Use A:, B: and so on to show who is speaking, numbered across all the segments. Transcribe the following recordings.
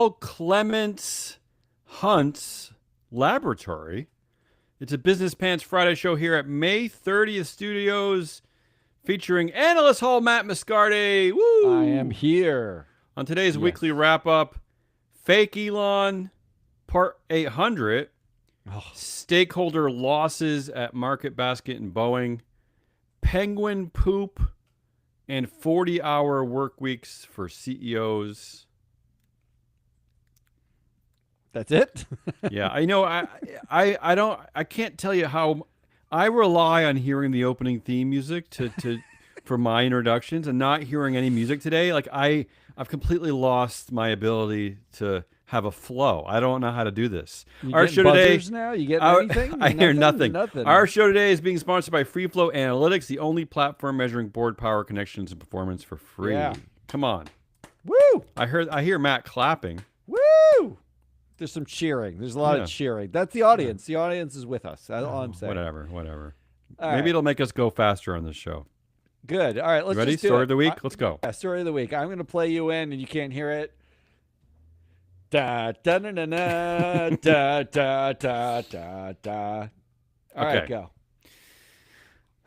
A: Clements Hunt's Laboratory. It's a Business Pants Friday show here at May 30th Studios featuring analyst Hall Matt Moscardi.
B: I am
A: Woo!
B: here.
A: On today's weekly
B: Yes.
A: wrap up, Fake Elon, Part 800,
B: Oh,
A: stakeholder losses at Market Basket and Boeing, penguin poop, and 40-hour work weeks for CEOs.
B: that's it?
A: Yeah, I know. I can't tell you how I rely on hearing the opening theme music to for my introductions, and not hearing any music today. Like I've completely lost my ability to have a flow. I don't know how to do this.
B: You
A: Our
B: getting
A: show today,
B: buzzers now? You getting
A: our,
B: anything?
A: I hear nothing. Our
B: Nothing.
A: show today is being sponsored by FreeFlow Analytics, the only platform measuring board power, connections, and performance for free.
B: Yeah.
A: Come on.
B: Woo!
A: I hear Matt clapping.
B: Woo! There's some cheering. There's a lot
A: Yeah.
B: of cheering. That's the audience. The audience is with us. That's all I'm saying.
A: Whatever.
B: All
A: Maybe
B: right.
A: it'll make us go faster on this show.
B: Good. All right. Let's
A: Ready?
B: just do
A: Story
B: it.
A: of the week. Let's go.
B: Yeah, story of the week. I'm going to play you in, and you can't hear it. Da da da da da da da da da. All right,
A: Okay.
B: go.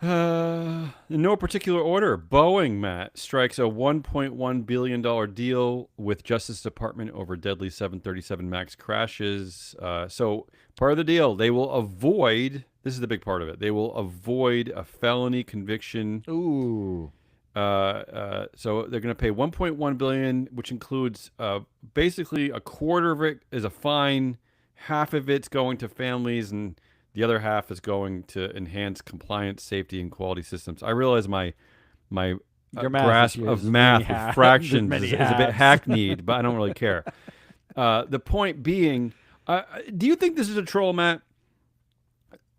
A: In no particular order, Boeing, Matt, strikes a $1.1 billion deal with Justice Department over deadly 737 MAX crashes. So part of the deal, they will avoid, this is the big part of it, they will avoid a felony conviction.
B: Ooh.
A: So they're going to pay 1.1 billion, which includes basically a quarter of it is a fine, half of it's going to families, and the other half is going to enhance compliance, safety, and quality systems. I realize my
B: Your math
A: grasp
B: is
A: of
B: many
A: math
B: halves.
A: of fractions
B: Many
A: is a bit
B: halves.
A: hackneyed, but I don't really care. The point being, do you think this is a troll, Matt?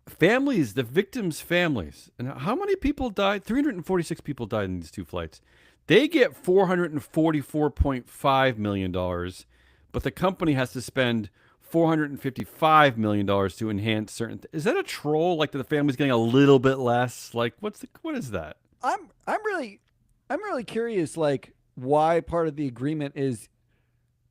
A: Families, the victims' families, and how many people died? 346 people died in these two flights. They get $444.5 million, but the company has to spend $455 million to enhance certain. Is that a troll? Like the family's getting a little bit less? Like what is that?
B: I'm really curious, like, why part of the agreement is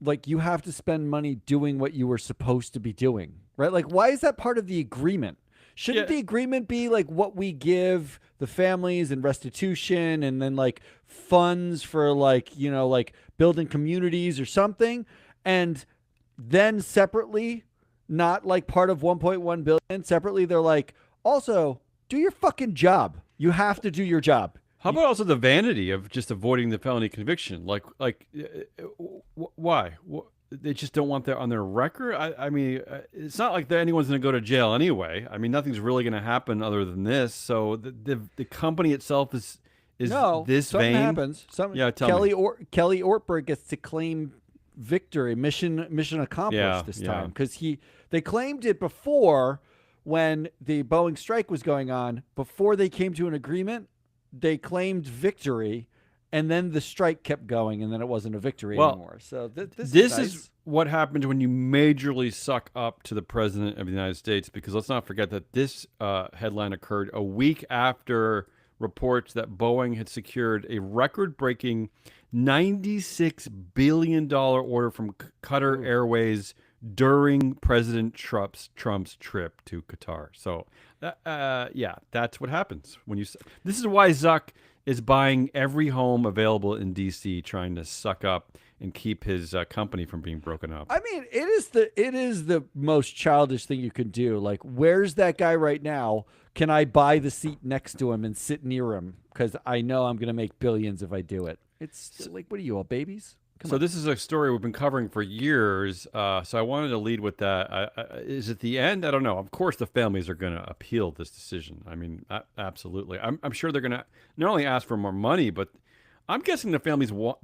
B: like you have to spend money doing what you were supposed to be doing, right? Like, why is that part of the agreement? Shouldn't
A: Yeah.
B: the agreement be like what we give the families and restitution, and then like funds for like, like building communities or something, and then separately, not like part of 1.1 billion, separately they're like, also do your fucking job. You have to do your job.
A: How about also the vanity of just avoiding the felony conviction? Why? They just don't want that on their record. I mean, it's not like that anyone's going to go to jail anyway. I mean, nothing's really going to happen other than this. So the company itself is
B: No,
A: this
B: something
A: vain.
B: happens.
A: Yeah, tell me.
B: Kelly Ortberg gets to claim victory, mission accomplished
A: Yeah,
B: this
A: yeah.
B: time, because they claimed it before when the Boeing strike was going on. Before they came to an agreement, they claimed victory, and then the strike kept going, and then it wasn't a victory
A: Well,
B: anymore. So this
A: This
B: nice.
A: is what happens when you majorly suck up to the president of the United States, because let's not forget that this headline occurred a week after reports that Boeing had secured a record-breaking $96 billion order from Qatar Airways during President Trump's trip to Qatar. So, yeah, that's what happens when you. This is why Zuck is buying every home available in D.C., trying to suck up and keep his company from being broken up.
B: I mean, it is the most childish thing you can do. Like, where's that guy right now? Can I buy the seat next to him and sit near him? Because I know I'm going to make billions if I do it. It's like, what are you, all babies? Come
A: So
B: on.
A: this is a story we've been covering for years. So I wanted to lead with that. Is it the end? I don't know. Of course, the families are going to appeal this decision. I mean, absolutely. I'm sure they're going to not only ask for more money, but I'm guessing the families want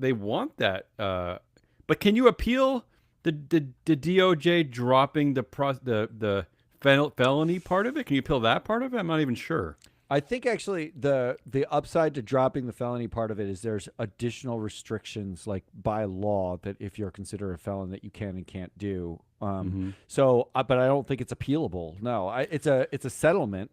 A: that. But can you appeal the DOJ dropping the felony part of it? Can you appeal that part of it? I'm not even sure.
B: I think actually the upside to dropping the felony part of it is there's additional restrictions, like by law, that if you're considered a felon that you can and can't do. So, but I don't think it's appealable. No, it's a settlement.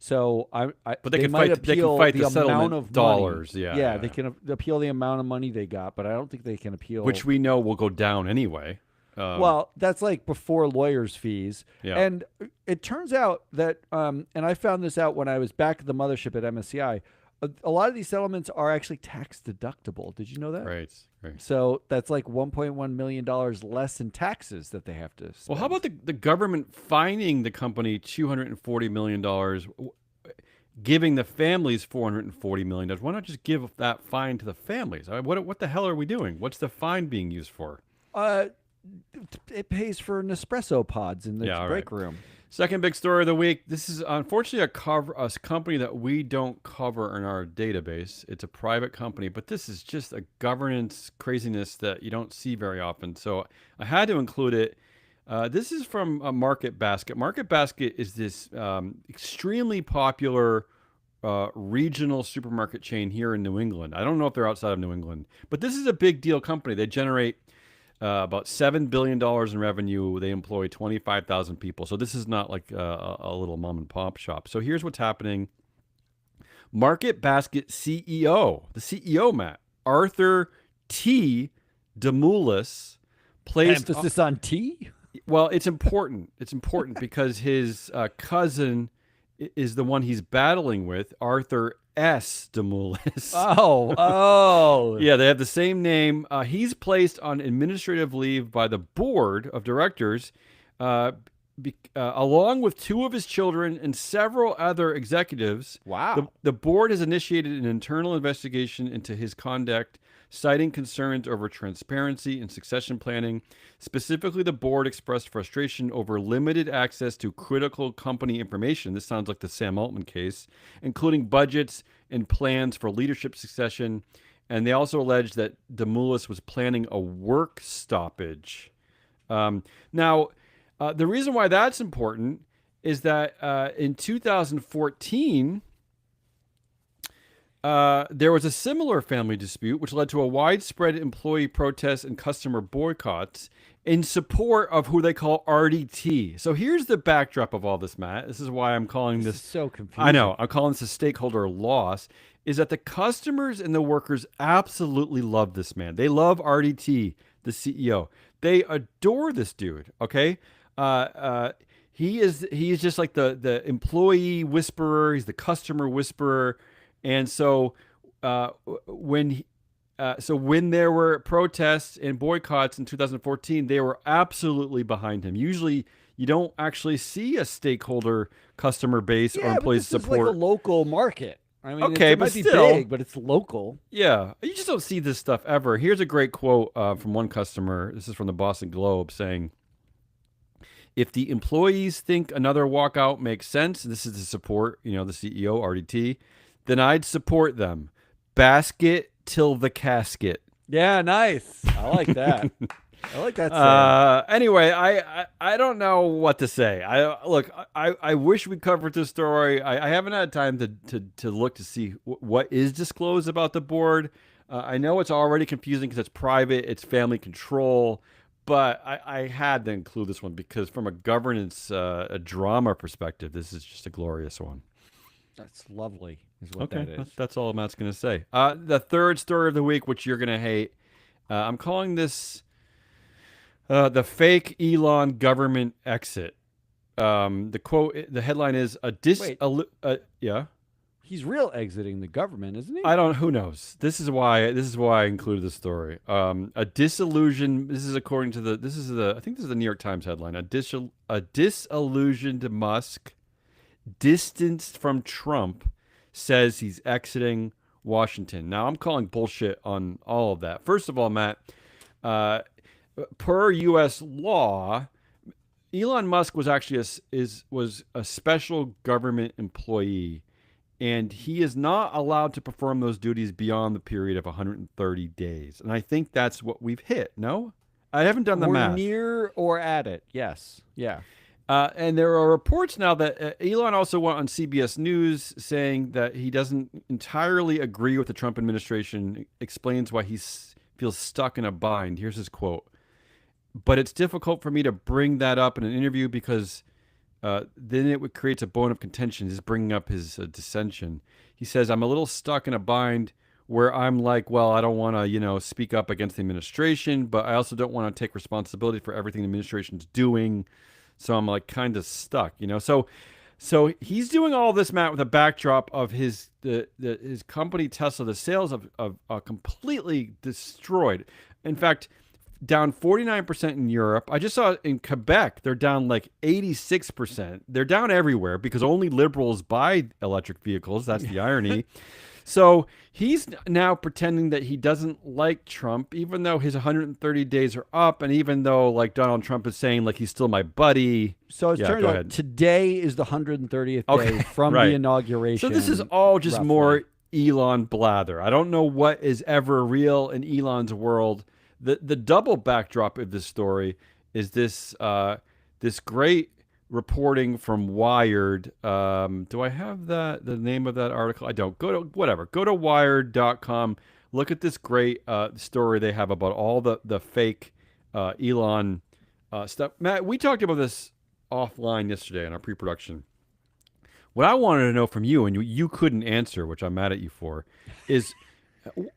B: So
A: But
B: they might
A: they can
B: appeal
A: fight
B: the
A: the
B: amount
A: settlement
B: of
A: dollars.
B: money.
A: Yeah,
B: Yeah, they
A: yeah.
B: can appeal the amount of money they got, but I don't think they can
A: Which
B: appeal.
A: we know will go down anyway.
B: Well, that's like before lawyers' fees.
A: Yeah.
B: And it turns out that, and I found this out when I was back at the mothership at MSCI, a lot of these settlements are actually tax deductible. Did you know that?
A: Great. Great.
B: So that's like $1.1 million less in taxes that they have to
A: Well, how
B: spend.
A: about the government fining the company $240 million, giving the families $440 million? Why not just give that fine to the families? What the hell are we doing? What's the fine being used for?
B: Uh, it pays for Nespresso pods in the
A: Yeah, all right.
B: break room.
A: Second big story of the week. This is unfortunately a company that we don't cover in our database. It's a private company, but this is just a governance craziness that you don't see very often. So I had to include it. This is from Market Basket. Market Basket is this extremely popular regional supermarket chain here in New England. I don't know if they're outside of New England, but this is a big deal company. They generate about $7 billion in revenue. They employ 25,000 people. So this is not like a little mom and pop shop. So here's what's happening. Market Basket CEO, the CEO, Matt, Arthur T. Demoulas, placed.
B: Emphasis on tea?
A: Well, it's important. It's important because his cousin is the one he's battling with, Arthur S. Demoulas.
B: Oh.
A: Yeah, they have the same name. He's placed on administrative leave by the board of directors, along with two of his children and several other executives.
B: Wow.
A: The board has initiated an internal investigation into his conduct, citing concerns over transparency and succession planning. Specifically, the board expressed frustration over limited access to critical company information. This sounds like the Sam Altman case, including budgets and plans for leadership succession. And they also alleged that Demoulas was planning a work stoppage. Now, the reason why that's important is that in 2014, there was a similar family dispute, which led to a widespread employee protests and customer boycotts in support of who they call RDT. So here's the backdrop of all this, Matt. This is why I'm calling
B: This
A: this.
B: is so confusing.
A: I know. I'm calling this a stakeholder loss. Is that the customers and the workers absolutely love this man. They love RDT, the CEO. They adore this dude. Okay. He is just like the employee whisperer. He's the customer whisperer. And so when there were protests and boycotts in 2014, they were absolutely behind him. Usually, you don't actually see a stakeholder customer base or
B: Yeah, but
A: employee
B: this is
A: support.
B: like a local market. I mean,
A: Okay,
B: it
A: but
B: might be
A: still-
B: big, but it's local.
A: Yeah, you just don't see this stuff ever. Here's a great quote from one customer. This is from the Boston Globe saying, "If the employees think another walkout makes sense, this is to support, the CEO, RDT, then I'd support them. Basket till the casket."
B: Yeah, nice. I like that. I like that saying.
A: Anyway, I don't know what to say. I wish we covered this story. I haven't had time to look to see what is disclosed about the board. I know it's already confusing because it's private, it's family control, but I had to include this one because from a governance, a drama perspective, this is just a glorious one.
B: That's lovely, is what that is.
A: That's all Matt's going to say. The third story of the week, which you're going to hate, I'm calling this the fake Elon government exit. The headline is
B: Wait.
A: yeah.
B: He's real exiting the government, isn't he?
A: Who knows? This is why I included this story. A disillusion. This is according to I think this is the New York Times headline. A disillusioned Musk, distanced from Trump, says he's exiting Washington. Now I'm calling bullshit on all of that. First of all, Matt, per U.S. law, Elon Musk was actually was a special government employee, and he is not allowed to perform those duties beyond the period of 130 days. And I think that's what we've hit. No, I haven't done the
B: We're
A: math.
B: near or at it. Yes. Yeah.
A: And there are reports now that Elon also went on CBS News saying that he doesn't entirely agree with the Trump administration, explains why he feels stuck in a bind. Here's his quote. "But it's difficult for me to bring that up in an interview because then it would create a bone of contention. He's bringing up his dissension. He says, I'm a little stuck in a bind where I'm like, well, I don't want to, speak up against the administration, but I also don't want to take responsibility for everything the administration's doing. So I'm like kind of stuck, So he's doing all this, Matt, with a backdrop of his company Tesla. The sales of completely destroyed. In fact, down 49% in Europe. I just saw in Quebec they're down like 86%. They're down everywhere because only liberals buy electric vehicles. That's the irony. So he's now pretending that he doesn't like Trump, even though his 130 days are up, and even though like Donald Trump is saying like he's still my buddy.
B: So it turns out today is the 130th day from
A: right.
B: the inauguration.
A: So this is all just
B: roughly.
A: more Elon blather. I don't know what is ever real in Elon's world. The double backdrop of this story is this this great reporting from Wired. Do I have the name of that article? I don't. Go to wired.com. Look at this great story they have about all the fake Elon stuff. Matt, we talked about this offline yesterday in our pre-production. What I wanted to know from you, and you couldn't answer, which I'm mad at you for, is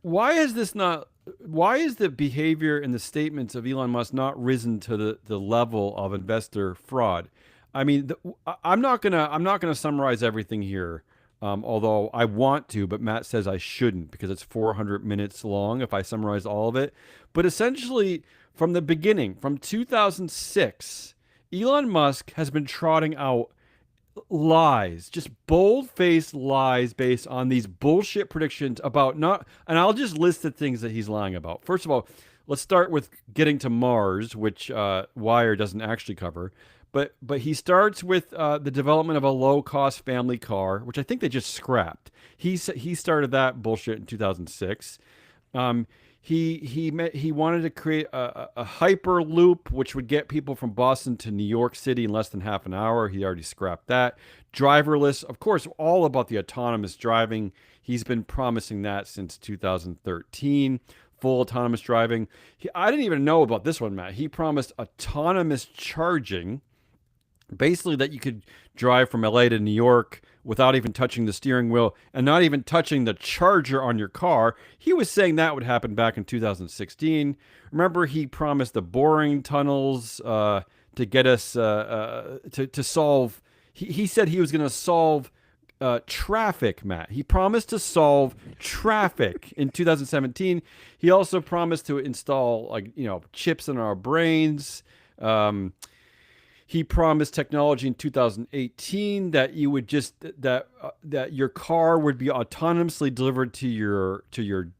A: why is the behavior and the statements of Elon Musk not risen to the level of investor fraud? I mean, I'm not gonna summarize everything here, although I want to, but Matt says I shouldn't because it's 400 minutes long if I summarize all of it. But essentially, from the beginning, from 2006, Elon Musk has been trotting out lies, just bold-faced lies based on these bullshit predictions about not, and I'll just list the things that he's lying about. First of all, let's start with getting to Mars, which Wire doesn't actually cover. But he starts with the development of a low-cost family car, which I think they just scrapped. He started that bullshit in 2006. He wanted to create a hyperloop, which would get people from Boston to New York City in less than half an hour. He already scrapped that. Driverless, of course, all about the autonomous driving. He's been promising that since 2013. Full autonomous driving. I didn't even know about this one, Matt. He promised autonomous charging. Basically, that you could drive from LA to New York without even touching the steering wheel and not even touching the charger on your car. He was saying that would happen back in 2016. Remember, he promised the boring tunnels to get us to solve. He said he was going to solve traffic, Matt. He promised to solve traffic in 2017. He also promised to install chips in our brains. He promised technology in 2018 that you would just that your car would be autonomously delivered to your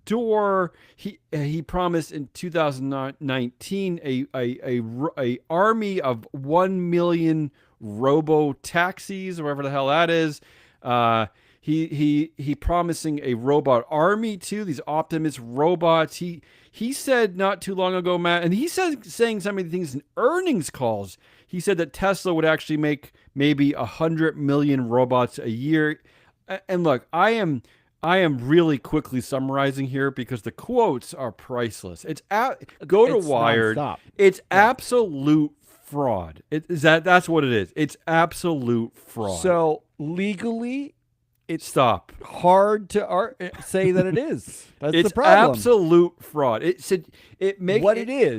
A: door. He promised in 2019 a army of 1 million robo taxis, whatever the hell that is. He promising a robot army too. These Optimus robots. He said not too long ago, Matt, and he saying some of the things in earnings calls. He said that Tesla would actually make maybe 100 million robots a year. And look, I am really quickly summarizing here because the quotes are priceless. It's Wired.
B: Nonstop.
A: It's absolute fraud. That's what it is. It's absolute fraud.
B: So legally, it's
A: stop.
B: hard to say that it is. That's
A: it's
B: the problem.
A: Absolute fraud.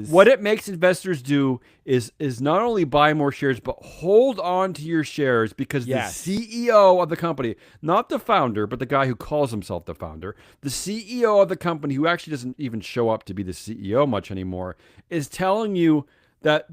A: What it makes investors do is not only buy more shares, but hold on to your shares because the CEO of the company, not the founder, but the guy who calls himself the founder, the CEO of the company who actually doesn't even show up to be the CEO much anymore, is telling you that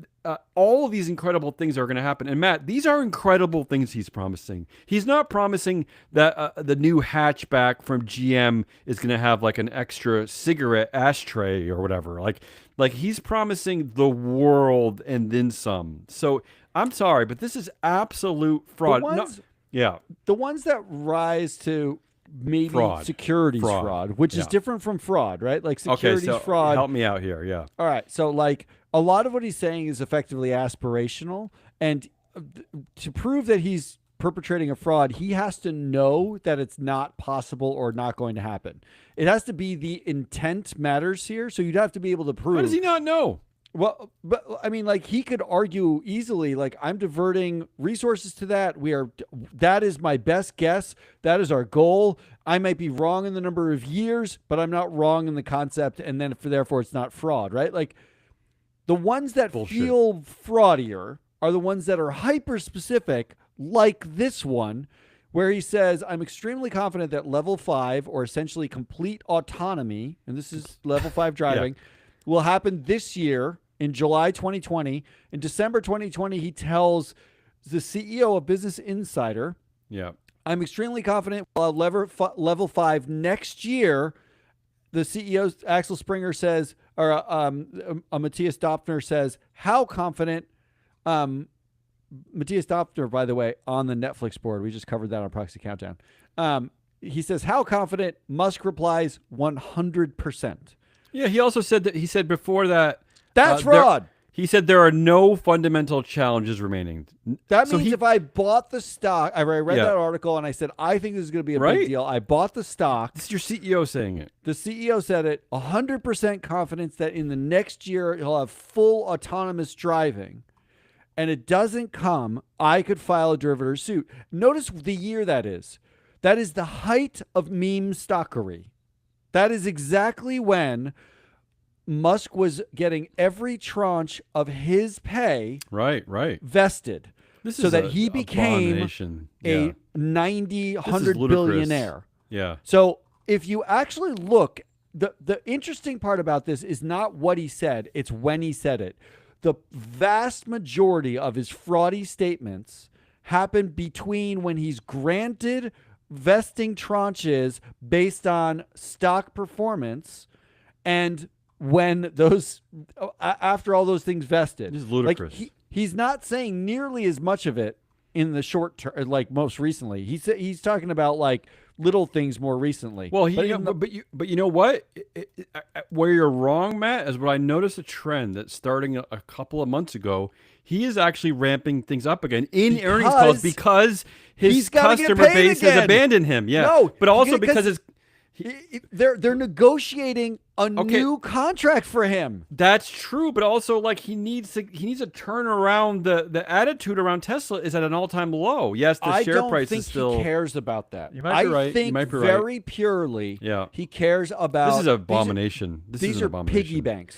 A: all of these incredible things are going to happen. And Matt, these are incredible things he's promising. He's not promising that the new hatchback from GM is going to have like an extra cigarette ashtray or whatever. Like he's promising the world and then some. So I'm sorry, but this is absolute fraud.
B: The ones that rise to maybe securities fraud, which is different from fraud, right? Like securities fraud.
A: Help me out here. Yeah.
B: All right. So like a lot of what he's saying is effectively aspirational. And to prove that he's perpetrating a fraud, he has to know that it's not possible or not going to happen. It has to be the intent matters here. So you'd have to be able to prove.
A: How does he not know?
B: Well, but I mean, like he could argue easily, like I'm diverting resources to that. That is my best guess. That is our goal. I might be wrong in the number of years, but I'm not wrong in the concept. And then therefore it's not fraud, right? Like the ones that
A: Bullshit.
B: feel fraudier are the ones that are hyper specific, like this one, where he says, I'm extremely confident that level 5, or essentially complete autonomy, and this is level 5 driving, will happen this year in July 2020. In December 2020, he tells the CEO of Business Insider,
A: Yeah.
B: I'm extremely confident we'll have level 5 next year. The CEO, Axel Springer, says, or Matthias Dopfner says, how confident? Matthias Dopfner, by the way, on the Netflix board. We just covered that on Proxy Countdown. He says, how confident? Musk replies, 100%.
A: Yeah, he also said that, he said before that,
B: That's fraud.
A: He said there are no fundamental challenges remaining.
B: That means if I bought the stock, I read that article and I said, I think this is going to be a big deal. I bought the stock.
A: This is your CEO saying it.
B: The CEO said it, 100% confidence that in the next year he'll have full autonomous driving. And it doesn't come, I could file a derivative suit. Notice the year that is. That is the height of meme stockery. That is exactly when Musk was getting every tranche of his pay vested. So that he became a 90, 100 billionaire.
A: Yeah.
B: So if you actually look, the interesting part about this is not what he said, it's when he said it. The vast majority of his fraudy statements happened between when he's granted vesting tranches based on stock performance and when those, after all those things vested.
A: This is ludicrous.
B: Like he's not saying nearly as much of it in the short term, like most recently. He's talking about like little things more recently.
A: Well, but you know what? Where you're wrong, Matt, is what I noticed a trend that starting a couple of months ago, he is actually ramping things up again in earnings calls because his customer base has abandoned him. Yeah,
B: no,
A: but also because
B: they're negotiating a new contract for him.
A: That's true, but also like he needs to turn around the attitude around Tesla is at an all-time low. Yes, the share price is still.
B: I don't think he cares about that.
A: You might be right.
B: I think very purely, he cares about.
A: This is an abomination.
B: These are piggy banks.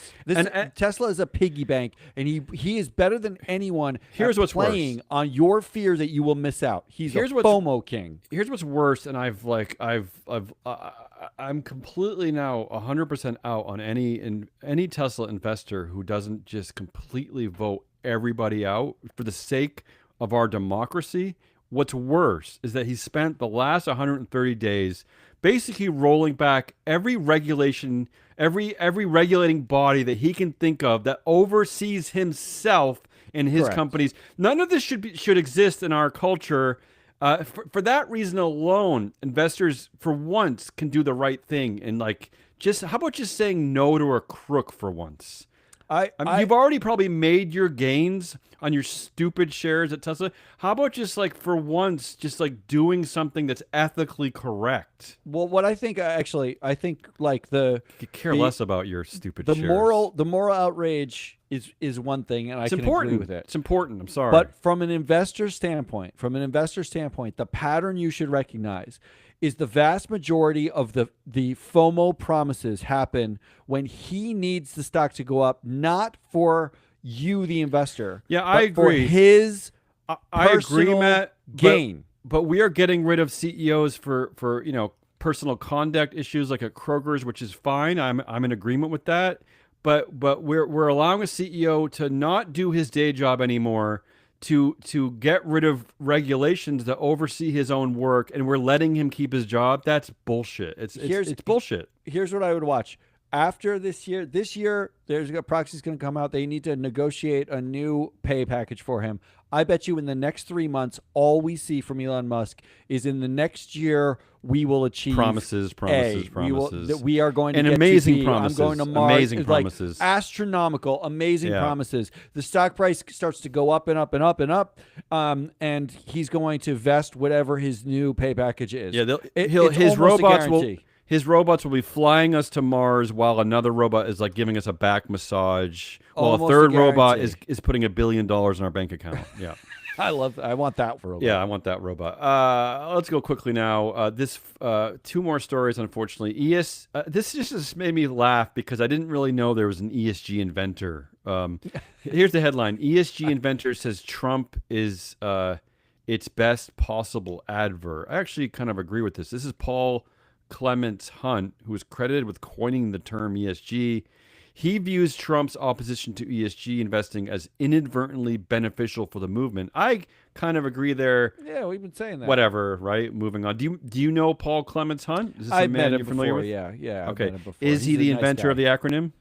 B: Tesla is a piggy bank, and he is better than anyone.
A: Here's what's
B: playing
A: worse.
B: on your fear that you will miss out. He's a FOMO king.
A: Here's what's worse, and I'm completely now 100% out on any Tesla investor who doesn't just completely vote everybody out for the sake of our democracy. What's worse is that he spent the last 130 days basically rolling back every regulation, every regulating body that he can think of that oversees himself and his companies. None of this should exist in our culture. For that reason alone, investors for once can do the right thing and how about just saying no to a crook for once? You've already probably made your gains on your stupid shares at Tesla. How about just for once, just doing something that's ethically correct?
B: Well, what I think
A: you could care less about your stupid shares.
B: The moral outrage is one thing, and I can agree with it.
A: It's important. I'm sorry,
B: but from an investor standpoint, the pattern you should recognize is the vast majority of the FOMO promises happen when he needs the stock to go up, not for you, the investor.
A: Yeah, I agree.
B: For his
A: I agree, Matt.
B: Gain.
A: But we are getting rid of CEOs for personal conduct issues like at Kroger's, which is fine. I'm in agreement with that. But we're allowing a CEO to not do his day job anymore, to get rid of regulations that oversee his own work, and we're letting him keep his job. That's bullshit. It's bullshit.
B: Here's what I would watch. After this year, there's a proxy's going to come out. They need to negotiate a new pay package for him. I bet you in the next 3 months, all we see from Elon Musk is in the next year we will achieve
A: promises.
B: We are going to
A: and
B: get
A: amazing
B: to B.
A: promises.
B: I'm going to Mars.
A: Amazing promises.
B: Astronomical, amazing promises. The stock price starts to go up and up and up and up, and he's going to vest whatever his new pay package is.
A: Yeah, his robots will. his robots will be flying us to Mars while another robot is like giving us a back massage, while
B: Almost
A: a third
B: a
A: robot
B: guarantee.
A: is putting $1 billion in our bank account. Yeah.
B: I want that for a
A: Yeah, I want that robot. Let's go quickly now. This two more stories, unfortunately. This just made me laugh because I didn't really know there was an ESG inventor. Here's the headline: ESG inventor says Trump is its best possible advert. I actually kind of agree with this. This is Paul Clements Hunt, who is credited with coining the term ESG. He views Trump's opposition to ESG investing as inadvertently beneficial for the movement. I kind of agree there.
B: Yeah, we've been saying that.
A: Whatever, right? Moving on. Do you know Paul Clements Hunt? Is this
B: I've
A: a
B: met
A: man
B: him
A: you're familiar
B: before.
A: with?
B: Yeah. I've
A: Okay.
B: met him before.
A: Is he
B: He's a
A: the
B: nice
A: inventor
B: guy.
A: of the acronym?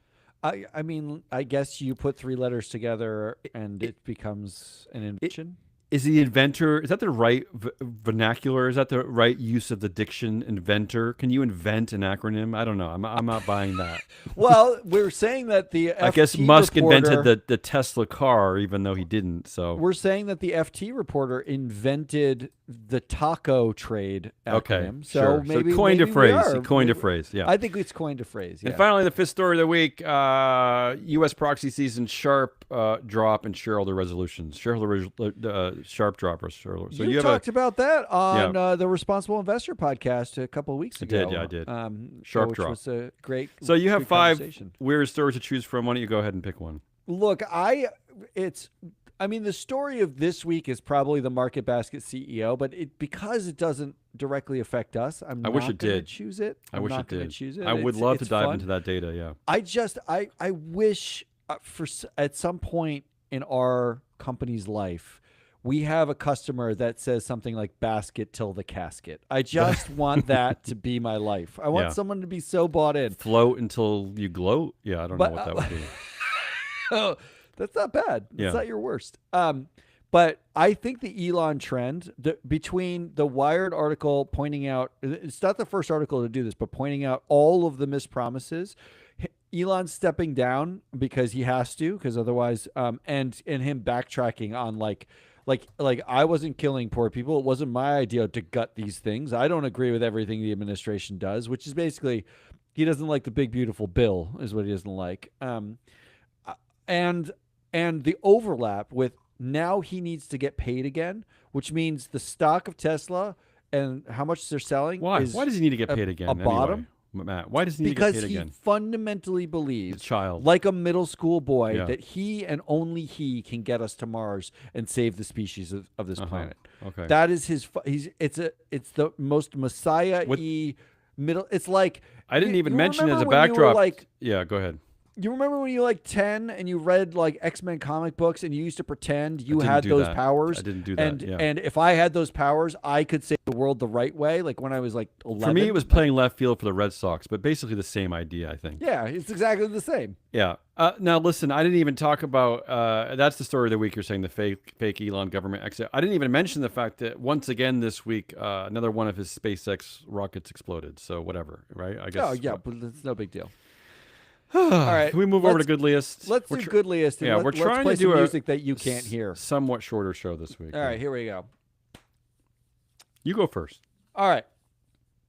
B: I mean, I guess you put 3 letters together and it becomes an invention.
A: Is the inventor, is that the right vernacular? Is that the right use of the diction, inventor? Can you invent an acronym? I don't know. I'm not buying that.
B: Well, we're saying that the
A: I guess
B: FT
A: Musk
B: reporter,
A: invented the Tesla car, even though he didn't. So
B: We're saying that the FT reporter invented the taco trade acronym.
A: okay,
B: So
A: sure.
B: maybe
A: so coined
B: maybe
A: a phrase.
B: we are.
A: He coined a
B: Maybe-
A: phrase. Yeah.
B: I think it's coined a phrase. Yeah.
A: And finally, the fifth story of the week: U.S. proxy season sharp drop in shareholder resolutions. Sharp drop. So
B: you
A: have
B: talked about that on the Responsible Investor podcast a couple of weeks
A: I
B: ago.
A: did, yeah, I did.
B: Sharp
A: which
B: drop
A: was
B: a great.
A: So you have
B: good
A: 5
B: conversation.
A: weird stories to choose from. Why don't you go ahead and pick one?
B: Look, I mean, the story of this week is probably the Market Basket CEO, but because it doesn't directly affect us, I'm
A: I
B: not
A: wish it
B: gonna
A: did.
B: choose it.
A: I
B: I'm
A: wish
B: not
A: it
B: gonna
A: did.
B: choose it.
A: I would
B: It's-
A: love to
B: it's
A: dive
B: fun.
A: into that data. Yeah.
B: I wish at some point in our company's life, we have a customer that says something like "basket till the casket." I just want that to be my life. I want
A: Yeah.
B: someone to be so bought in.
A: Float until you gloat. Yeah, I don't know
B: But,
A: what that would be.
B: Oh, that's not bad. That's
A: Yeah.
B: not your worst. But I think the Elon trend between the Wired article pointing out, it's not the first article to do this, but pointing out all of the mispromises. Elon stepping down because he has to, because otherwise, and him backtracking on like I wasn't killing poor people. It wasn't my idea to gut these things. I don't agree with everything the administration does, which is basically he doesn't like the big beautiful bill is what he doesn't like. And the overlap with now he needs to get paid again, which means the stock of Tesla and how much they're selling.
A: Why?
B: Is
A: Why does he need to get paid again?
B: a bottom?
A: Anyway, Matt, why does he need to
B: because
A: get paid
B: he
A: again?
B: fundamentally believes,
A: Child.
B: like a middle school boy,
A: Yeah.
B: that he and only he can get us to Mars and save the species of this
A: Uh-huh.
B: planet.
A: Okay.
B: That is his. It's the most Messiah-y middle. It's like
A: I didn't even
B: you
A: mention as a
B: remember when you were,
A: backdrop.
B: like,
A: Yeah, go ahead.
B: you remember when you were like 10 and you read like X-Men comic books and you used to pretend you
A: didn't
B: had
A: do
B: those
A: that.
B: powers?
A: I didn't do that,
B: And
A: yeah.
B: and if I had those powers, I could save the world the right way. Like when I was like 11.
A: For me, it was playing left field for the Red Sox, but basically the same idea, I think.
B: Yeah, it's exactly the same.
A: Yeah. Now, listen, I didn't even talk about, that's the story of the week. You're saying the fake Elon government exit. I didn't even mention the fact that once again this week, another one of his SpaceX rockets exploded. So whatever, right? I guess.
B: Oh yeah, but it's no big deal.
A: All
B: right,
A: Can we move over to
B: let's-
A: Good List?
B: Let's do good list. And
A: yeah, we're
B: let's
A: trying
B: play
A: to do
B: some
A: a
B: music that you can't hear.
A: somewhat shorter show this week.
B: All right, here we go.
A: You go first.
B: All right,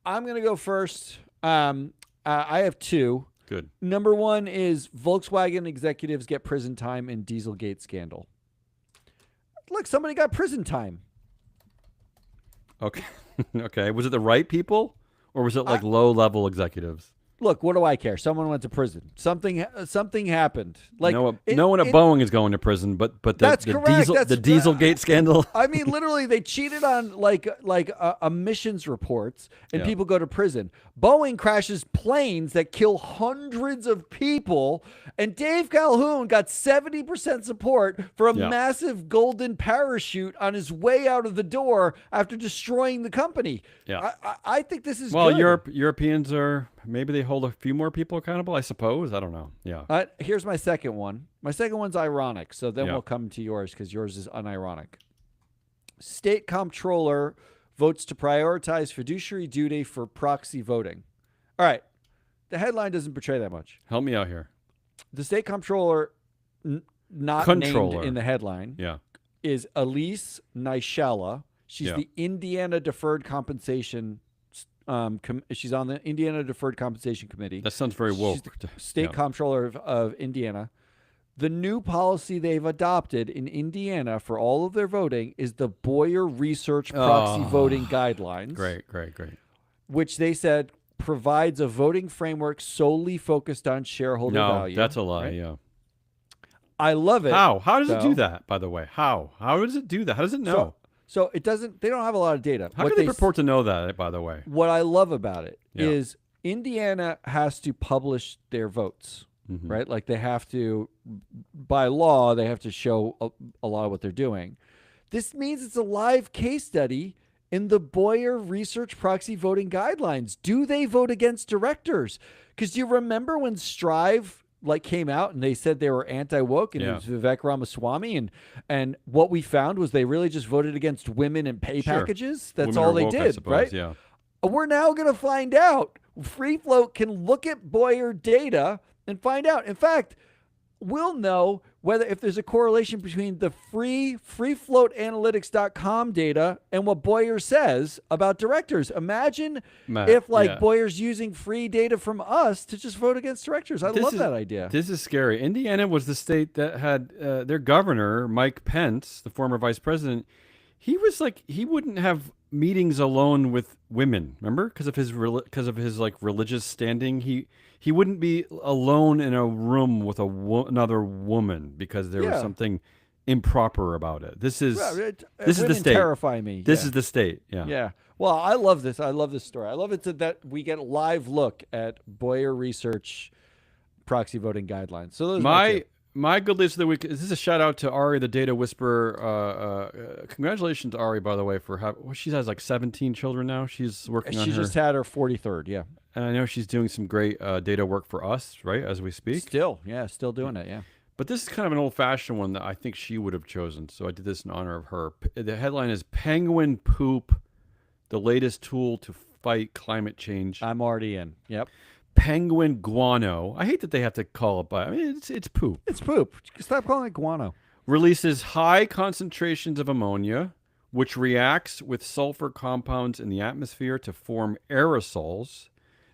B: I'm gonna go first. I have 2.
A: Good.
B: Number 1 is Volkswagen executives get prison time in Dieselgate scandal. Look, somebody got prison time.
A: Okay. Okay. Was it the right people or was it like low-level executives?
B: Look, what do I care? Someone went to prison. Something happened. Like
A: no one at Boeing is going to prison, but
B: That's
A: the
B: correct.
A: the Dieselgate scandal.
B: I mean, literally, they cheated on like emissions reports, and
A: Yeah.
B: people go to prison. Boeing crashes planes that kill hundreds of people, and Dave Calhoun got 70% support for a
A: Yeah.
B: massive golden parachute on his way out of the door after destroying the company.
A: Yeah.
B: I think this is
A: Well,
B: good.
A: Europeans are maybe they hold a few more people accountable. I suppose. I don't know. Yeah.
B: Here's my second one. My second one's ironic, so then
A: Yeah.
B: we'll come to yours because yours is unironic. State comptroller votes to prioritize fiduciary duty for proxy voting. All right. The headline doesn't portray that much.
A: Help me out here.
B: The state comptroller, not
A: Controller.
B: named in the headline,
A: Yeah.
B: is Elise Nishala. She's
A: Yeah.
B: the Indiana Deferred Compensation She's on the Indiana Deferred Compensation Committee.
A: That sounds very woke.
B: She's the state comptroller of Indiana. The new policy they've adopted in Indiana for all of their voting is the Boyer Research Proxy Voting Guidelines.
A: Great.
B: Which they said provides a voting framework solely focused on shareholder value.
A: No, that's a lie,
B: right?
A: yeah.
B: I love it.
A: How does it do that, by the way? How does it do that? How does it know?
B: So it doesn't. They don't have a lot of data.
A: How can they purport to know that, by the way?
B: What I love about it is Indiana has to publish their votes, right? Like they have to, by law, they have to show a lot of what they're doing. This means it's a live case study in the Boyer Research Proxy Voting Guidelines. Do they vote against directors? Because you remember when Strive came out and they said they were anti-woke and it was Vivek Ramaswamy and what we found was they really just voted against women and pay packages. That's
A: women
B: all
A: are
B: they
A: woke,
B: did,
A: I suppose,
B: right?
A: Yeah.
B: We're now going to find out. Free Float can look at Boyer data and find out. In fact, we'll know if there's a correlation between the freefloatanalytics.com data and what Boyer says about directors. Imagine if Boyer's using free data from us to just vote against directors. I love that idea.
A: This is scary. Indiana was the state that had their governor, Mike Pence, the former vice president. He was he wouldn't have meetings alone with women, remember? Because of his religious standing. He wouldn't be alone in a room with another woman because there was something improper about it. This is the state.
B: Terrify me.
A: This is the state. Yeah.
B: Yeah. Well, I love this. I love this story. I love it that we get a live look at Boyer Research proxy voting guidelines. So those
A: my good list of the week is this a shout out to Ari, the data whisperer. Congratulations to Ari, by the way, for she has 17 children now. She's working on her.
B: She just had her 43rd. Yeah.
A: And I know she's doing some great data work for us, right, as we speak.
B: Still doing it, yeah.
A: But this is kind of an old-fashioned one that I think she would have chosen, so I did this in honor of her. The headline is Penguin Poop, the latest tool to fight climate change.
B: I'm already in, yep.
A: Penguin guano. I hate that they have to call it by. I mean, it's poop.
B: It's poop. Stop calling it guano.
A: Releases high concentrations of ammonia, which reacts with sulfur compounds in the atmosphere to form aerosols.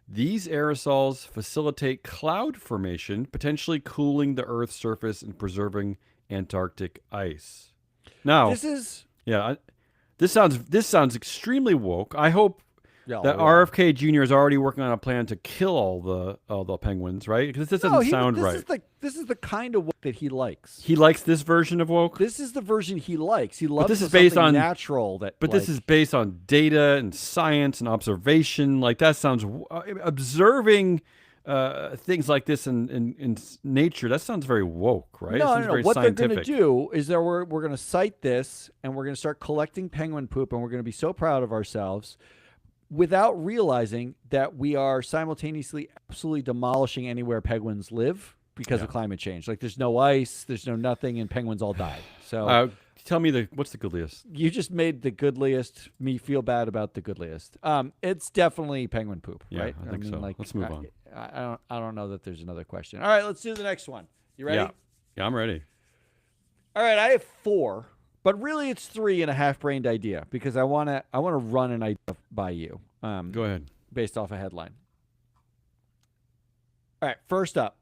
A: These aerosols facilitate cloud formation, potentially cooling the Earth's surface and preserving Antarctic ice. Now, this sounds extremely woke. I hope that RFK Jr. is already working on a plan to kill all the penguins, right? Because this doesn't sound right.
B: This is the kind of woke that he likes.
A: He likes this version of woke.
B: This is the version he likes. He loves.
A: But this is based on
B: natural.
A: This is based on data and science and observation. That sounds observing things like this in nature. That sounds very woke, right?
B: No. What they're going to do is that we're going to cite this and we're going to start collecting penguin poop and we're going to be so proud of ourselves, without realizing that we are simultaneously absolutely demolishing anywhere penguins live because of climate change. There's no ice, there's no nothing, and penguins all died. So
A: tell me what's the goodliest?
B: You just made the goodliest me feel bad about the goodliest. It's definitely penguin poop, right?
A: I think so. Let's move on.
B: I don't know that there's another question. All right, let's do the next one. You ready?
A: Yeah, I'm ready.
B: All right, I have 4. But really, it's 3 and a half-brained idea because I want to run an idea by you.
A: Go ahead.
B: Based off a headline. All right, first up.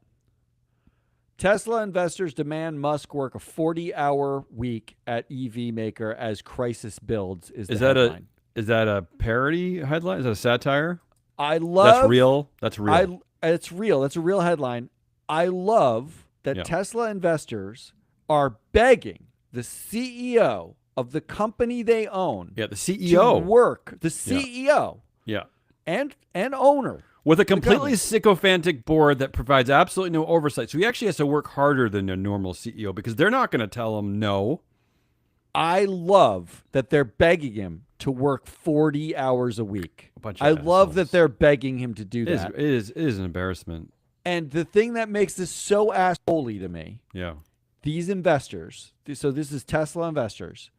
B: Tesla investors demand Musk work a 40-hour week at EV maker as crisis builds. Is that
A: a parody headline? Is that a satire?
B: That's real.
A: That's real.
B: It's real. That's a real headline. I love that Tesla investors are begging the CEO of the company they own.
A: Yeah, the CEO.
B: To work. The CEO.
A: Yeah.
B: And owner.
A: With a completely sycophantic board that provides absolutely no oversight. So he actually has to work harder than a normal CEO because they're not going to tell him no.
B: I love that they're begging him to work 40 hours a week. I love that they're begging him to do that.
A: It is an embarrassment.
B: And the thing that makes this so assholey to me.
A: Yeah.
B: These investors, so this is Tesla investors,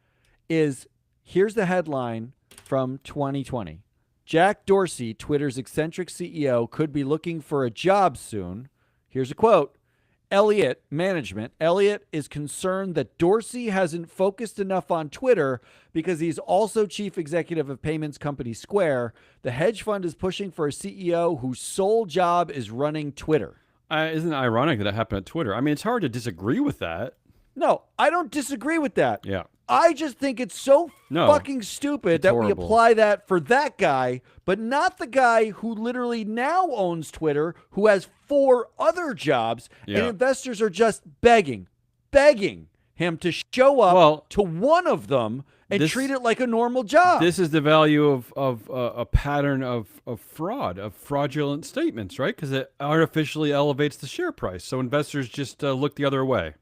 B: here's the headline from 2020. Jack Dorsey, Twitter's eccentric CEO, could be looking for a job soon. Here's a quote. Elliott Management. Elliott is concerned that Dorsey hasn't focused enough on Twitter because he's also chief executive of payments company Square. The hedge fund is pushing for a CEO whose sole job is running Twitter.
A: Isn't it ironic that it happened at Twitter? I mean, it's hard to disagree with that.
B: No, I don't disagree with that.
A: Yeah.
B: I just think it's so fucking stupid that we apply that for that guy, but not the guy who literally now owns Twitter, who has 4 other jobs, and investors are just begging him to show up to one of them and treat it like a normal job.
A: This is the value of a pattern of fraud, of fraudulent statements, right? Because it artificially elevates the share price. So investors just look the other way.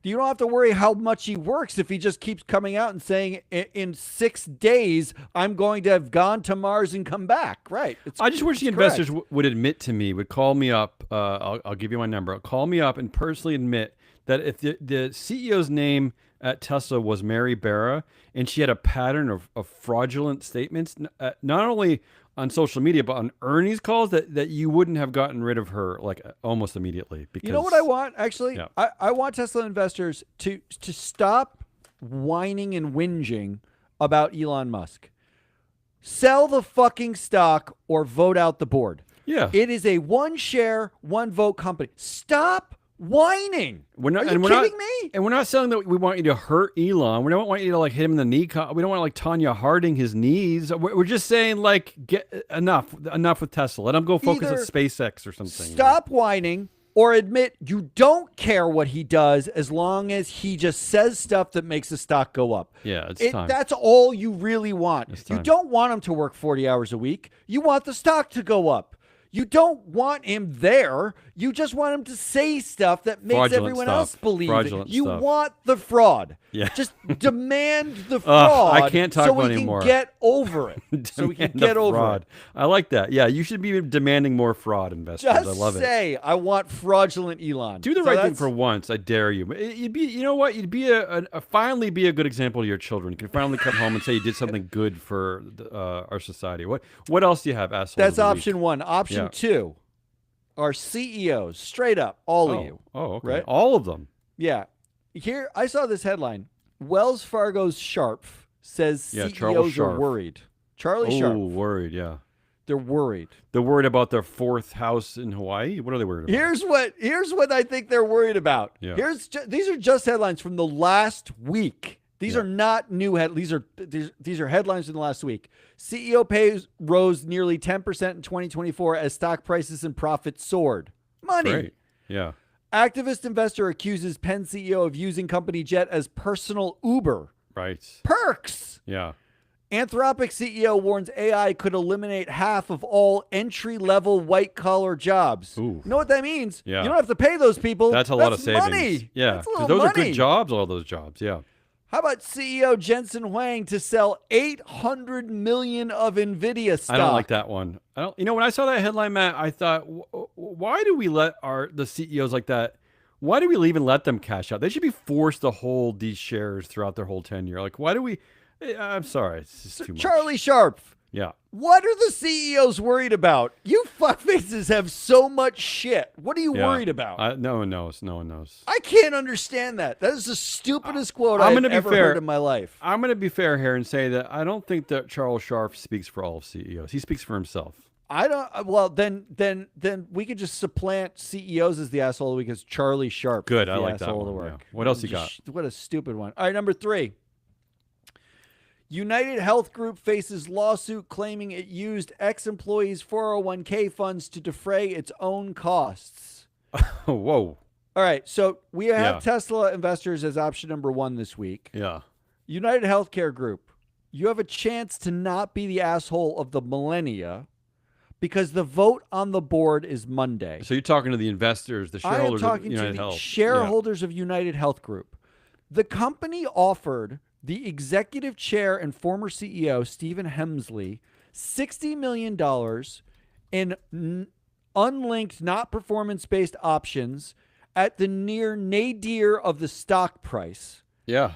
B: You don't have to worry how much he works if he just keeps coming out and saying, in 6 days, I'm going to have gone to Mars and come back. Right.
A: I just wish the investors would admit to me, would call me up. I'll give you my number. Call me up and personally admit that if the CEO's name at Tesla was Mary Barra and she had a pattern of fraudulent statements, not only on social media, but on earnings calls, that you wouldn't have gotten rid of her like almost immediately. Because,
B: you know what I want, actually? Yeah. I want Tesla investors to stop whining and whinging about Elon Musk. Sell the fucking stock or vote out the board.
A: Yeah.
B: It is a 1 share, 1 vote company. Stop whining.
A: Are you
B: kidding me?
A: And we're not saying that we want you to hurt Elon. We don't want you to like hit him in the knee. We don't want to like Tanya Harding his knees. We're just saying like get enough with Tesla. Let him go focus on SpaceX or something.
B: Stop whining or admit you don't care what he does as long as he just says stuff that makes the stock go up.
A: Yeah, it's time.
B: That's all you really want. You don't want him to work 40 hours a week. You want the stock to go up. You don't want him there. You just want him to say stuff that makes everyone else believe it. You want the fraud.
A: Yeah.
B: Just demand the fraud.
A: I can't talk about anymore.
B: So we can get over it. So we can get over it.
A: I like that. Yeah, you should be demanding more fraud, investors. I love it.
B: Just say, I want fraudulent Elon.
A: Do the right thing for once. I dare you. You know what? You'd be finally be a good example to your children. You can finally come home and say you did something good for our society. What else do you have, asshole?
B: That's option 1. Option 2. Our CEOs, straight up, all of you.
A: Oh, okay.
B: Right?
A: All of them.
B: Yeah. Here, I saw this headline. Wells Fargo's Sharp says CEOs are worried. Charlie Sharp.
A: Oh, worried, yeah.
B: They're worried.
A: They're worried about their 4th house in Hawaii? What are they worried about?
B: Here's what I think they're worried about.
A: Yeah.
B: These are just headlines from the last week. These are not new these are headlines from the last week. CEO pays rose nearly 10% in 2024 as stock prices and profits soared. Money.
A: Great. Yeah.
B: Activist investor accuses Penn CEO of using company jet as personal Uber.
A: Right.
B: Perks.
A: Yeah.
B: Anthropic CEO warns AI could eliminate half of all entry-level white-collar jobs.
A: Ooh.
B: You know what that means?
A: Yeah.
B: You don't have to pay those people.
A: That's a lot of savings.
B: Money.
A: Yeah.
B: That's a lot of
A: those
B: money.
A: are good jobs, all those jobs. Yeah.
B: How about CEO Jensen Huang to sell $800 million of NVIDIA stock?
A: I don't like that one. You know, when I saw that headline, Matt, I thought, why do we let the CEOs like that? Why do we even let them cash out? They should be forced to hold these shares throughout their whole tenure. Like, why do we? I'm sorry, it's just too much.
B: Charlie Sharp.
A: Yeah.
B: What are the CEOs worried about? You fuckfaces have so much shit. What are you worried about?
A: No one knows. No one knows.
B: I can't understand that. That is the stupidest quote I've ever heard in my life.
A: I'm going to be fair here and say that I don't think that Charles Sharp speaks for all of CEOs. He speaks for himself.
B: I don't. Well, then we could just supplant CEOs as the asshole of the week as Charlie Sharp.
A: Good. I like that one. Yeah. What else you got?
B: What a stupid one. All right, number 3. United Health Group faces lawsuit claiming it used ex-employees' 401k funds to defray its own costs.
A: Whoa.
B: All right, so we have Tesla investors as option number 1 this week.
A: Yeah.
B: United Healthcare Group, you have a chance to not be the asshole of the millennia because the vote on the board is Monday.
A: So you're talking to the investors, the shareholders of United Health.
B: Shareholders of United Health Group. The company offered the executive chair and former CEO, Stephen Hemsley, $60 million in unlinked, not performance-based options at the near nadir of the stock price.
A: Yeah.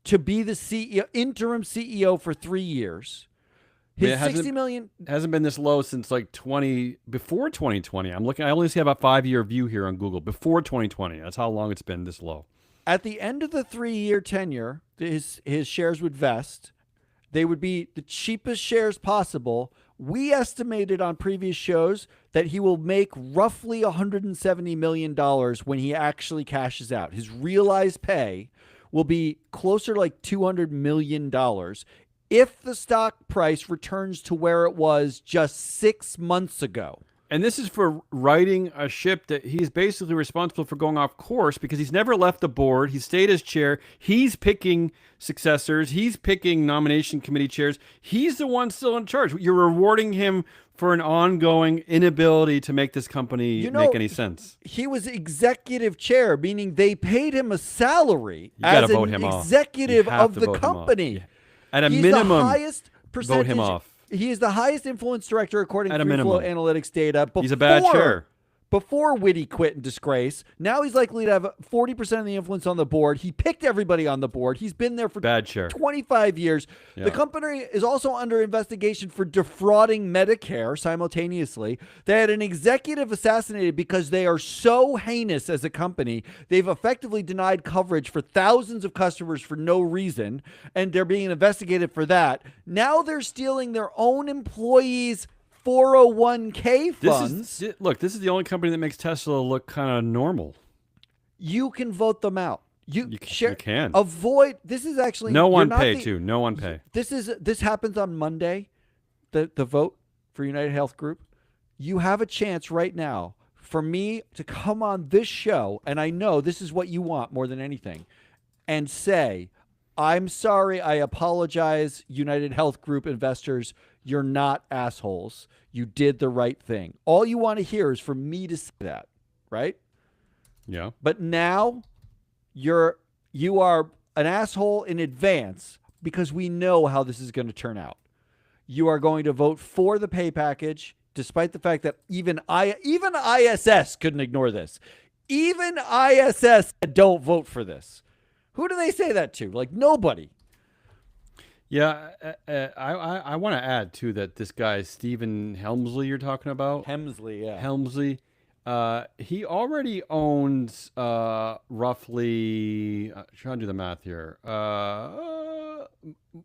B: To be the CEO, interim CEO for 3 years.
A: mean,
B: His 60 million.
A: hasn't been this low since like before 2020. I'm looking. I only see about a 5-year view here on Google. Before 2020, that's how long it's been this low.
B: At the end of the 3-year tenure, his shares would vest. They would be the cheapest shares possible. We estimated on previous shows that he will make roughly $170 million when he actually cashes out. His realized pay will be closer to like $200 million if the stock price returns to where it was just 6 months ago.
A: And this is for righting a ship that he's basically responsible for going off course because he's never left the board. He stayed as chair. He's picking successors. He's picking nomination committee chairs. He's the one still in charge. You're rewarding him for an ongoing inability to make this company make any sense.
B: He was executive chair, meaning they paid him a salary
A: as
B: an executive of the company.
A: At a minimum,
B: the highest percentage,
A: vote him off.
B: He is the highest influence director according to Free Flow Analytics data.
A: He's a bad chair.
B: Before Whitty quit in disgrace, now he's likely to have 40% of the influence on the board. He picked everybody on the board. He's been there for 25 years. Yeah. The company is also under investigation for defrauding Medicare simultaneously. They had an executive assassinated because they are so heinous as a company. They've effectively denied coverage for thousands of customers for no reason, and they're being investigated for that. Now they're stealing their own employees' 401k funds.
A: This is the only company that makes Tesla look kind of normal.
B: You can vote them out. You
A: can
B: avoid. This is actually
A: no one pay too. No one pay.
B: This happens on Monday. The vote for United Health Group. You have a chance right now for me to come on this show, and I know this is what you want more than anything, and say, "I'm sorry. I apologize, United Health Group investors. You're not assholes. You did the right thing." All you want to hear is for me to say that, right?
A: Yeah.
B: But now you are an asshole in advance because we know how this is going to turn out. You are going to vote for the pay package, despite the fact that even ISS couldn't ignore this. Even ISS don't vote for this. Who do they say that to? Like nobody.
A: Yeah, I want to add, too, that this guy, Stephen Helmsley, you're talking about?
B: Helmsley, yeah.
A: Helmsley. He already owns roughly, trying to do the math here, about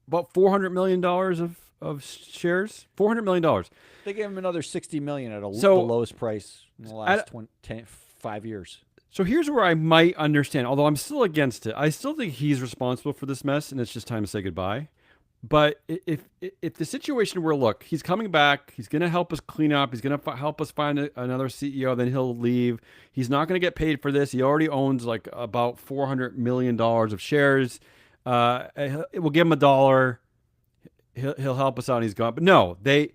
A: $400 million of shares. $400 million.
B: They gave him another $60 million at the lowest price in the last 5 years.
A: So here's where I might understand, although I'm still against it. I still think he's responsible for this mess, and it's just time to say goodbye. But if the situation where, look, he's coming back, he's going to help us clean up, he's going to help us find another CEO, then he'll leave. He's not going to get paid for this. He already owns like about $400 million of shares. We'll give him $1. He'll help us out and he's gone. But no, they're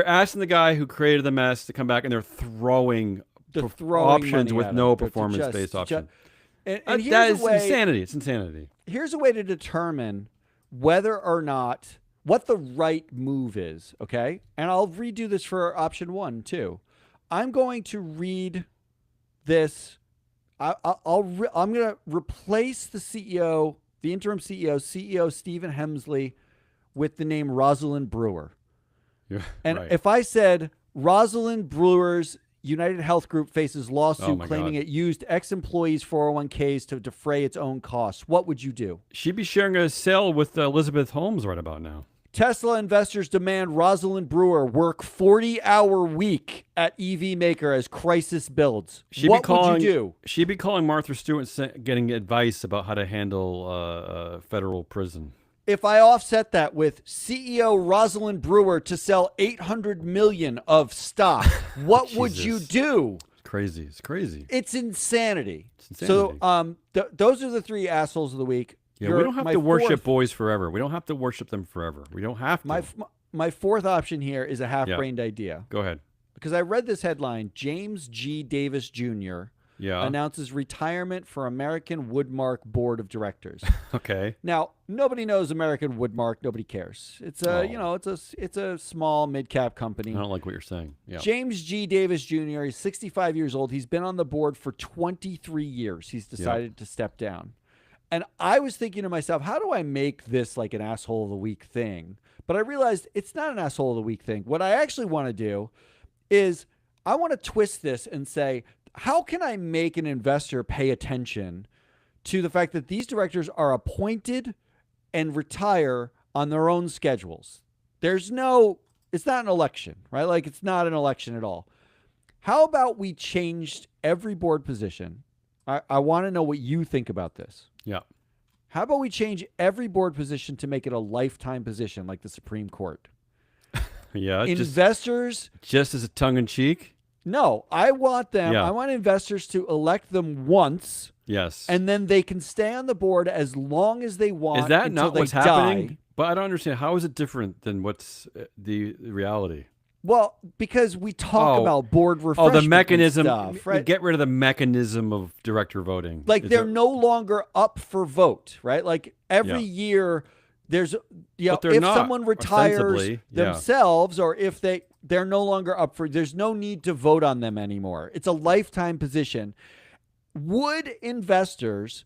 A: asking the guy who created the mess to come back, and they're throwing options with no performance-based option.
B: And
A: that is insanity. It's insanity.
B: Here's a way to determine whether or not what the right move is, okay? And I'll redo this for option 1 too. I'm going to read this. I'm going to replace the CEO, the interim CEO Stephen Hemsley, with the name Rosalind Brewer.
A: Yeah,
B: and
A: right.
B: if I said Rosalind Brewer's United Health Group faces lawsuit claiming it used ex-employees' 401ks to defray its own costs, what would you do?
A: She'd be sharing a cell with Elizabeth Holmes right about now.
B: Tesla investors demand Rosalind Brewer work 40-hour week at EV maker as crisis builds. What would you do?
A: She'd be calling Martha Stewart getting advice about how to handle federal prison.
B: If I offset that with CEO Rosalind Brewer to sell $800 million of stock, what would you do?
A: It's crazy. It's crazy.
B: It's insanity. So those are the 3 assholes of the week.
A: Yeah, we don't have to worship boys forever. We don't have to worship them forever. We don't have to.
B: My 4th option here is a half-brained idea.
A: Go ahead.
B: Because I read this headline, James G. Davis Jr. Announces retirement for American Woodmark Board of Directors.
A: Okay.
B: Now, nobody knows American Woodmark. Nobody cares. It's it's a small mid-cap company.
A: I don't like what you're saying. Yeah.
B: James G. Davis Jr. He's 65 years old. He's been on the board for 23 years. He's decided to step down. And I was thinking to myself, how do I make this like an asshole of the week thing? But I realized it's not an asshole of the week thing. What I actually want to do is I want to twist this and say, how can I make an investor pay attention to the fact that these directors are appointed and retire on their own schedules? It's not an election, right? Like, it's not an election at all. How about we changed every board position? I want to know what you think about this.
A: Yeah.
B: How about we change every board position to make it a lifetime position like the Supreme Court?
A: Yeah.
B: Investors.
A: Just as a tongue in cheek?
B: No, I want them.
A: Yeah.
B: I want investors to elect them once.
A: Yes.
B: And then they can stay on the board as long as they want.
A: Is that
B: until
A: not
B: they
A: what's
B: die.
A: happening? But I don't understand. How is it different than what's the reality?
B: Well, because we talk about board refreshment.
A: The mechanism.
B: Stuff, right?
A: Get rid of the mechanism of director voting.
B: Like, they're no longer up for vote, right? Like, every year there's, if someone retires themselves, or if they're no longer up for, there's no need to vote on them anymore. It's a lifetime position. Would investors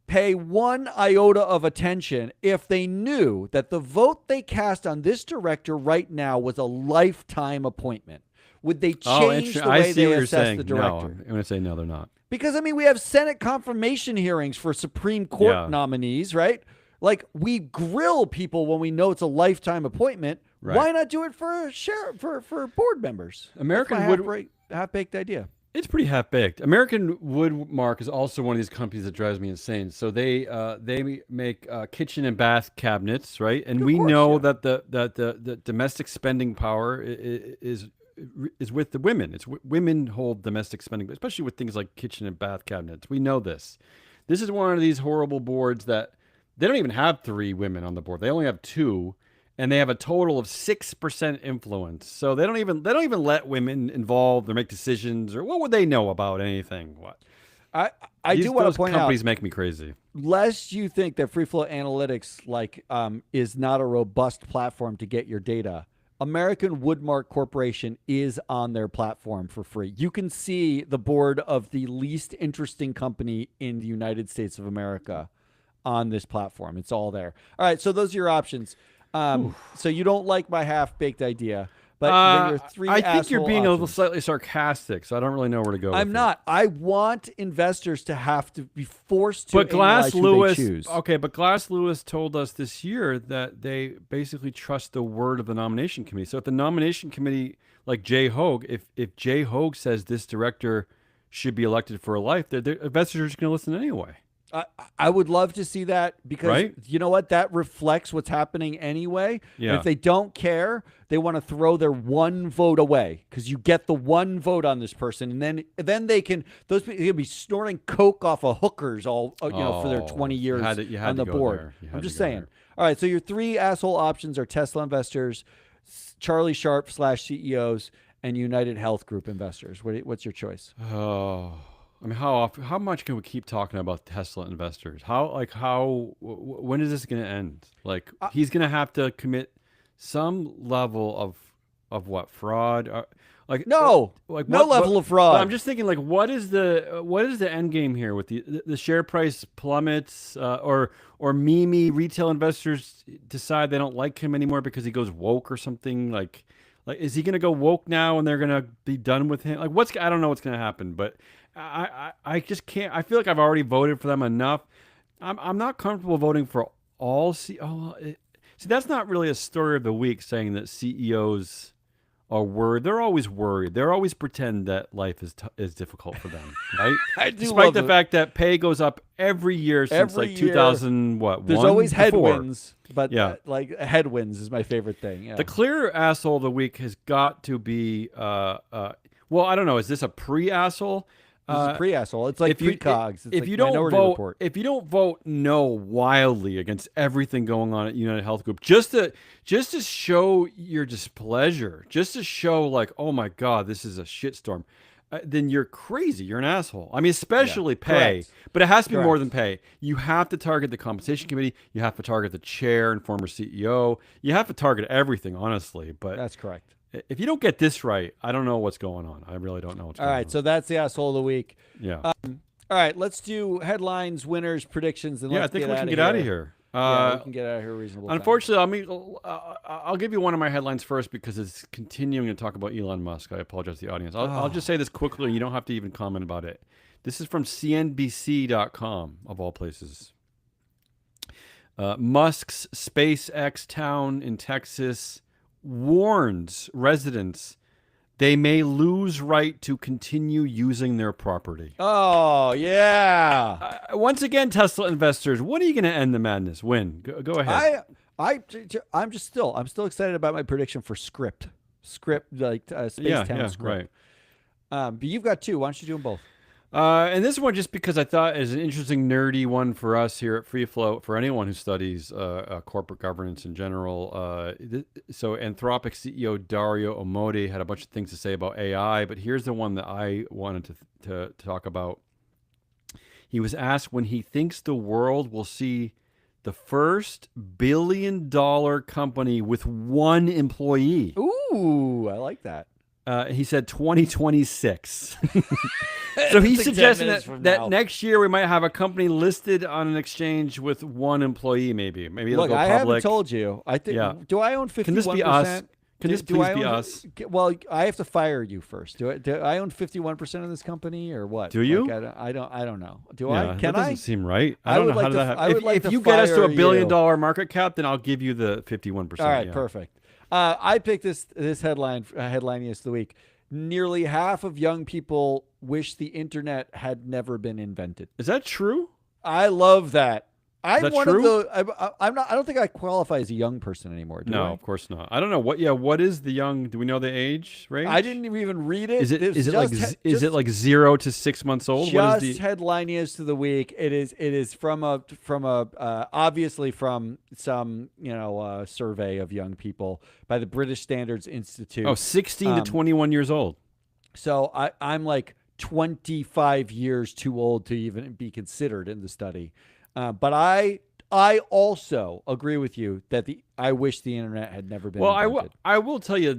B: pay one iota of attention if they knew that the vote they cast on this director right now was a lifetime appointment? Would they change the way they assess the director?
A: No, I'm going to say no, they're not.
B: Because, I mean, we have Senate confirmation hearings for Supreme Court nominees, right? Like, we grill people when we know it's a lifetime appointment. Right. Why not do it for board members?
A: American
B: half-baked idea.
A: It's pretty half-baked. American Woodmark is also one of these companies that drives me insane. So they make kitchen and bath cabinets, right? And we know that the domestic spending power is with the women. Women hold domestic spending, especially with things like kitchen and bath cabinets. We know this. This is one of these horrible boards that they don't even have 3 women on the board. They only have 2. And they have a total of 6% influence. So they don't even let women involved or make decisions, or what would they know about anything? What?
B: I do want to point out,
A: companies make me crazy.
B: Lest you think that free flow analytics is not a robust platform to get your data, American Woodmark Corporation is on their platform for free. You can see the board of the least interesting company in the United States of America on this platform. It's all there. All right, so those are your options. So you don't like my half-baked idea, but there are 3
A: I think you're being
B: options.
A: a little slightly sarcastic, so I don't really know where to go.
B: I'm not. I want investors to have to be forced to.
A: But Glass Lewis,
B: choose.
A: Okay, but Glass Lewis told us this year that they basically trust the word of the nomination committee. So if the nomination committee, like Jay Hogue, if Jay Hogue says this director should be elected for life, the investors are just going to listen anyway.
B: I would love to see that, because you know what? That reflects what's happening anyway.
A: Yeah.
B: And if they don't care, they want to throw their one vote away, because you get the one vote on this person, and then those people can be snorting coke off of hookers for their 20 years on the board. I'm just saying. All right, so your 3 asshole options are Tesla investors, Charlie Sharp /CEOs, and United Health Group investors. What's your choice?
A: Oh. I mean, how much can we keep talking about Tesla investors? When is this going to end? Like, he's going to have to commit some level of what, fraud?
B: No level of fraud.
A: I'm just thinking, like, what is the end game here with the share price plummets, or Mimi retail investors decide they don't like him anymore because he goes woke or something? Like, is he going to go woke now and they're going to be done with him? Like, I don't know what's going to happen, but I just can't. I feel like I've already voted for them enough. I'm not comfortable voting for all CEOs. See, that's not really a story of the week, saying that CEOs are worried. They're always worried. They're always pretend that life is difficult for them, right? Despite the fact that pay goes up every year since 2000.
B: There's always headwinds, but headwinds is my favorite thing. Yeah.
A: The clear asshole of the week has got to be. Well, I don't know. Is this a pre-asshole?
B: This is pre-asshole. It's like precogs.
A: If you don't vote no wildly against everything going on at United Health Group, just to show your displeasure, just to show like, oh my God, this is a shitstorm, then you're crazy. You're an asshole. I mean, especially pay, but it has to be more than pay. You have to target the compensation committee. You have to target the chair and former CEO. You have to target everything, honestly. But
B: that's correct.
A: If you don't get this right, I don't know what's going on. I really don't know what's going on.
B: All right, so that's the asshole of the week.
A: Yeah.
B: All right, let's do headlines, winners, predictions, and
A: I think we can get out of here.
B: Yeah, we
A: Uh,
B: can get out of here reasonable time.
A: Unfortunately, I'll give you one of my headlines first because it's continuing to talk about Elon Musk. I apologize to the audience. I'll just say this quickly. You don't have to even comment about it. This is from CNBC.com, of all places. Musk's SpaceX town in Texas warns residents they may lose right to continue using their property.
B: Oh, yeah.
A: Once again, Tesla investors, when are you going to end the madness? When? Go ahead.
B: I'm still excited about my prediction for script, Space Town script.
A: Right.
B: But you've got two. Why don't you do them both?
A: And this one, just because I thought is an interesting, nerdy one for us here at Free Float, for anyone who studies corporate governance in general. So Anthropic CEO Dario Amodei had a bunch of things to say about AI, but here's the one that I wanted to talk about. He was asked when he thinks the world will see the first billion-dollar company with one employee.
B: Ooh, I like that.
A: He said 2026. So he's suggesting that next year we might have a company listed on an exchange with one employee, maybe. Maybe it'll
B: Look,
A: go
B: I
A: public.
B: haven't told you. I think.
A: Yeah.
B: Do I own 51%?
A: Can this be us? Can this please be us?
B: Well, I have to fire you first. Do I own 51% of this company or what?
A: Do you?
B: Like, I don't know. Do
A: Yeah,
B: I? Can
A: that doesn't
B: I?
A: seem right. I don't know how that happen. If you get us to $1 billion market cap, then I'll give you the 51%.
B: All right, perfect. I picked this headline news of the week. Nearly half of young people wish the internet had never been invented.
A: Is that true?
B: I love that. I'm
A: That's
B: one
A: true?
B: of the. I'm not. I don't think I qualify as a young person anymore. Do
A: No,
B: I?
A: of course not. I don't know what. Yeah, what is the young? Do we know the age range?
B: I didn't even read it.
A: Is it like 0 to 6 months old?
B: Just
A: what is the
B: headline news of the week. It is from a obviously from some survey of young people by the British Standards Institute.
A: Oh, 16 to 21 years old.
B: So I'm like 25 years too old to even be considered in the study. But I also agree with you that I wish the internet had never been invented.
A: I will tell you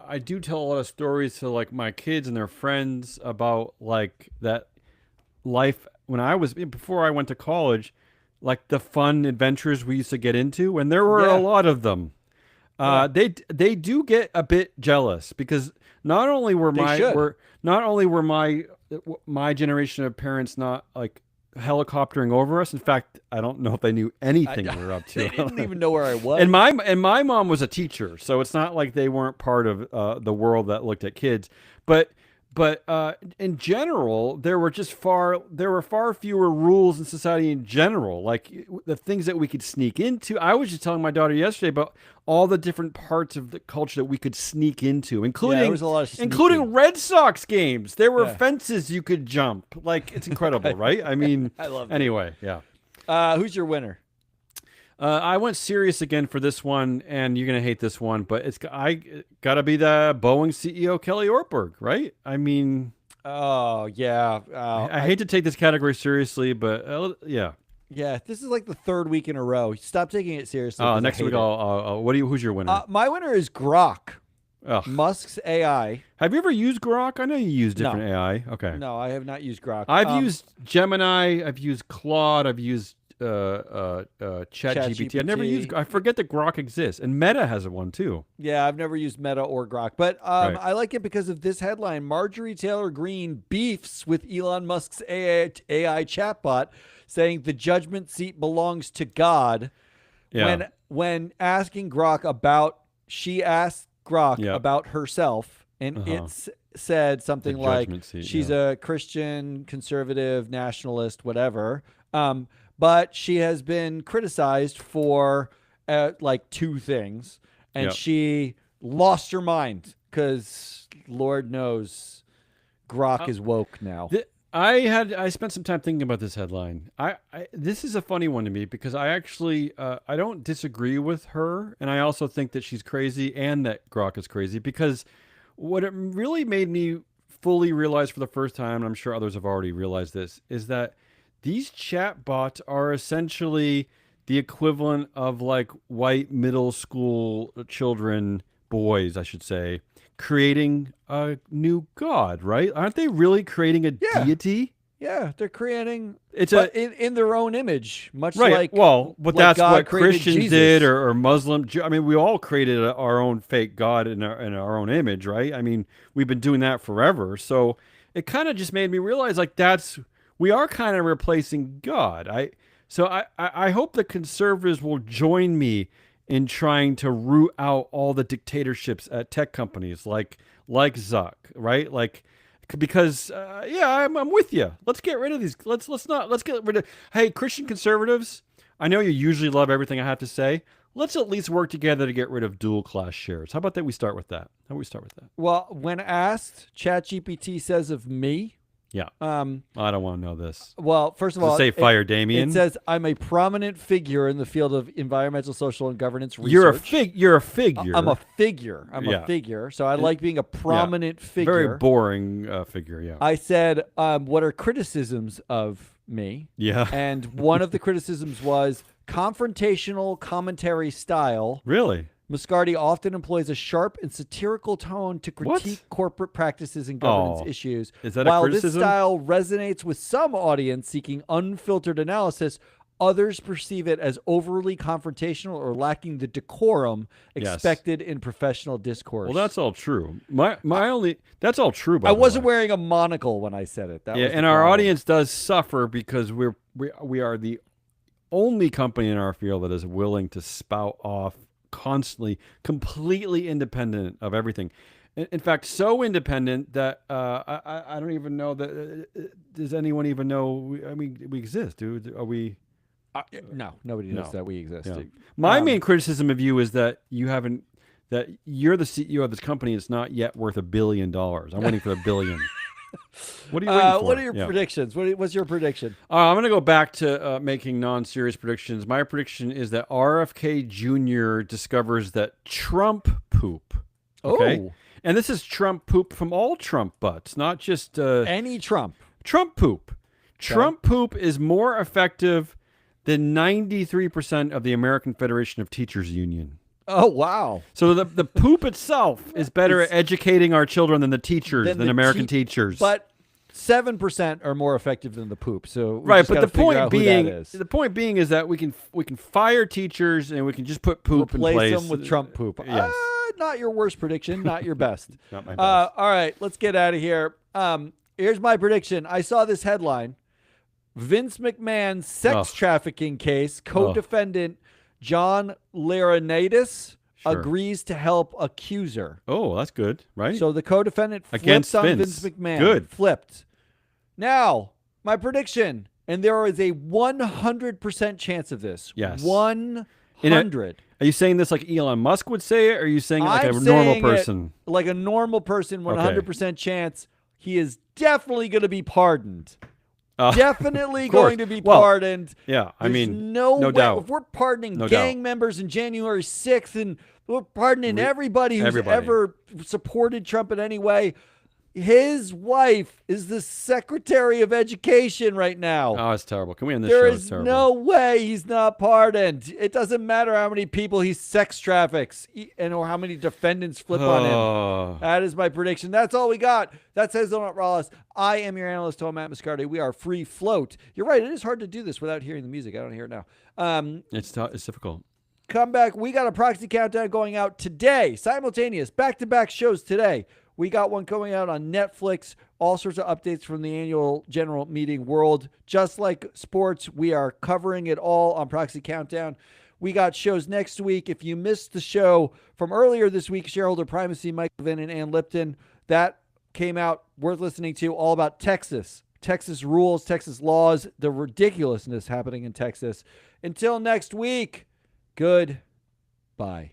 A: I do tell a lot of stories to like my kids and their friends about like that life before I went to college, like the fun adventures we used to get into, and there were a lot of them. They do get a bit jealous because not only were my generation of parents not like helicoptering over us. In fact, I don't know if they knew anything we were up to.
B: They didn't even know where I was.
A: And my mom was a teacher, so it's not like they weren't part of the world that looked at kids. But in general, there were far fewer rules in society in general, like the things that we could sneak into. I was just telling my daughter yesterday about all the different parts of the culture that we could sneak into, including Red Sox games. There were fences you could jump. Like, it's incredible, right? I mean,
B: I love it.
A: Anyway, yeah.
B: Who's your winner?
A: I went serious again for this one, and you're gonna hate this one, but I gotta be the Boeing CEO Kelly Ortberg, right? I mean,
B: oh yeah,
A: I hate to take this category seriously, but yeah.
B: Yeah, this is like the third week in a row. Stop taking it seriously.
A: Next week, who's your winner?
B: My winner is Grok.
A: Ugh.
B: Musk's AI.
A: Have you ever used Grok? I know you use different AI. Okay.
B: No, I have not used Grok.
A: I've used Gemini. I've used Claude. I've used ChatGPT. I've never used. I forget that Grok exists, and Meta has one too.
B: Yeah, I've never used Meta or Grok, but
A: Right.
B: I like it because of this headline: Marjorie Taylor Greene beefs with Elon Musk's AI chatbot, saying the judgment seat belongs to God.
A: Yeah.
B: When asking Grok she asked Grok about herself, and it said something like she's a Christian, conservative, nationalist, whatever. But she has been criticized for like two things, and she lost her mind because Lord knows Grok is woke now.
A: I spent some time thinking about this headline. This is a funny one to me because I actually I don't disagree with her, and I also think that she's crazy and that Grok is crazy, because what it really made me fully realize for the first time, and I'm sure others have already realized this, is that these chat bots are essentially the equivalent of like white middle school children, boys, I should say, creating a new god, right? Aren't they really creating a deity?
B: Yeah, they're creating
A: It's
B: but in their own image, much
A: right.
B: like
A: Well, but
B: like
A: that's
B: God
A: what
B: created
A: Christians
B: Jesus.
A: did, or Muslim. I mean, we all created our own fake God in our own image, right? I mean, we've been doing that forever. So it kind of just made me realize, like, we are kind of replacing God. I hope the conservatives will join me in trying to root out all the dictatorships at tech companies like Zuck, right? Like, because yeah, I'm with you. Let's get rid of these. Let's get rid of. Hey, Christian conservatives, I know you usually love everything I have to say. Let's at least work together to get rid of dual class shares. How about that? We start with that. How about we start with that?
B: Well, when asked, ChatGPT says of me,
A: Yeah. I don't want to know this.
B: well, first of
A: Does
B: all,
A: it say fire Damien?
B: it says I'm a prominent figure in the field of environmental, social, and governance research.
A: You're a figure.
B: I'm a figure. I'm
A: Yeah.
B: a figure. So I like being a prominent figure.
A: Very boring figure. Yeah.
B: I said, what are criticisms of me?
A: Yeah.
B: And one of the criticisms was confrontational commentary style.
A: Really?
B: Muscardi often employs a sharp and satirical tone to critique corporate practices and governance issues.
A: Is that
B: While
A: a criticism?
B: this style resonates with some audience seeking unfiltered analysis, others perceive it as overly confrontational or lacking the decorum expected in professional discourse.
A: Well, that's all true. That's all true. By
B: I
A: the
B: wasn't
A: way.
B: wearing a monocle when I said it. That was the
A: and our
B: problem.
A: audience does suffer because we are the only company in our field that is willing to spout off constantly, completely independent of everything. In fact, so independent that I don't even know that. Does anyone even know? I mean, we exist, dude. Are we?
B: No, nobody knows that we exist.
A: Yeah. My main criticism of you is that that you're the CEO of this company. It's not yet worth $1 billion. I'm waiting for $1 billion. What are you waiting for?
B: What are your predictions? What's your prediction?
A: I'm going to go back to making non-serious predictions. My prediction is that RFK Jr. discovers that Trump poop. Okay?
B: Oh.
A: And this is Trump poop from all Trump butts, not just
B: Any Trump.
A: Trump poop. Trump poop is more effective than 93% of the American Federation of Teachers Union.
B: Oh, wow.
A: So the poop itself is better at educating our children than the teachers, than American teachers.
B: But 7% are more effective than the poop. So
A: right, but the point being is that we can fire teachers and we can just put poop in place.
B: Replace them with Trump poop.
A: Yes.
B: Not your worst prediction, not your best.
A: Not my best.
B: All right, let's get out of here. Here's my prediction. I saw this headline. Vince McMahon's sex trafficking case, co-defendant John Laurinaitis agrees to help accuser.
A: Oh, that's good, right?
B: So the co-defendant
A: against
B: flipped on
A: Vince
B: McMahon.
A: Good.
B: Flipped. Now, my prediction, and there is a 100% chance of this.
A: Yes.
B: 100.
A: Are you saying this like Elon Musk would say it, or are you saying it like
B: I'm
A: a normal
B: saying
A: person?
B: it like a normal person, 100% chance. He is definitely going to be pardoned. Definitely going to be pardoned.
A: Yeah, I mean,
B: no way.
A: doubt.
B: If we're pardoning gang members in January 6th and we're pardoning everybody who's ever supported Trump in any way, his wife is the Secretary of Education right now.
A: Oh, it's terrible. Can we end this
B: There
A: show?
B: is no way he's not pardoned. It doesn't matter how many people he sex traffics or how many defendants flip on him. That is my prediction. That's all we got. That's Hazelnut Rollins. I am your analyst, Matt Muscardi. We are free float. You're right. It is hard to do this without hearing the music. I don't hear it now.
A: It's difficult.
B: Come back. We got a proxy countdown going out today. Simultaneous. Back-to-back shows today. We got one coming out on Netflix. All sorts of updates from the annual general meeting world. Just like sports, we are covering it all on Proxy Countdown. We got shows next week. If you missed the show from earlier this week, Shareholder Primacy, Mike Levin and Ann Lipton, that came out, worth listening to, all about Texas. Texas rules, Texas laws, the ridiculousness happening in Texas. Until next week, goodbye.